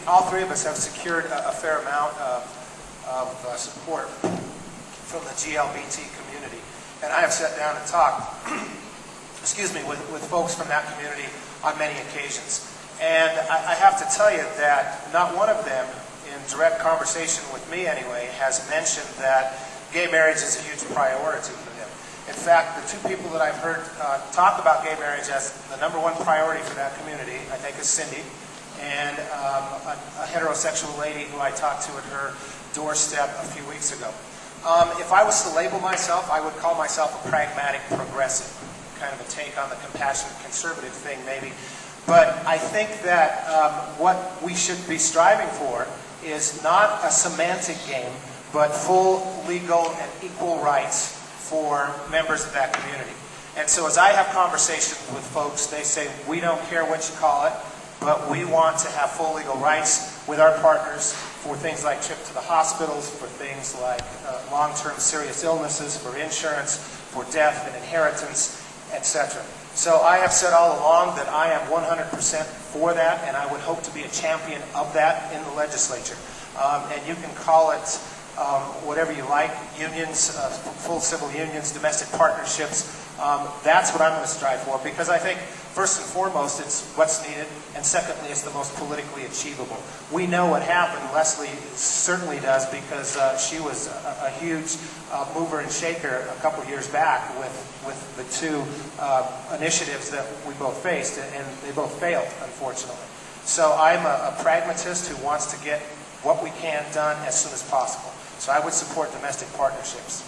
all three of us have secured a fair amount of support from the GLBT community. And I have sat down and talked, excuse me, with folks from that community on many occasions. And I have to tell you that not one of them, in direct conversation with me anyway, has mentioned that gay marriage is a huge priority for them. In fact, the two people that I've heard talk about gay marriage as the #1 priority for that community, I think, is Cindy, and a heterosexual lady who I talked to at her doorstep a few weeks ago. If I was to label myself, I would call myself a pragmatic progressive, kind of a take on the compassionate conservative thing maybe. But I think that what we should be striving for is not a semantic game, but full legal and equal rights for members of that community. And so as I have conversations with folks, they say, we don't care what you call it, but we want to have full legal rights with our partners for things like trip to the hospitals, for things like long-term serious illnesses, for insurance, for death and inheritance, etc. So I have said all along that I am 100% for that, and I would hope to be a champion of that in the legislature. And you can call it whatever you like, unions, full civil unions, domestic partnerships. That's what I'm going to strive for, because I think first and foremost it's what's needed, and secondly it's the most politically achievable. We know what happened. Leslie certainly does, because she was a huge mover and shaker a couple years back with the two initiatives that we both faced, and they both failed, unfortunately. So I'm a pragmatist who wants to get what we can done as soon as possible. So I would support domestic partnerships.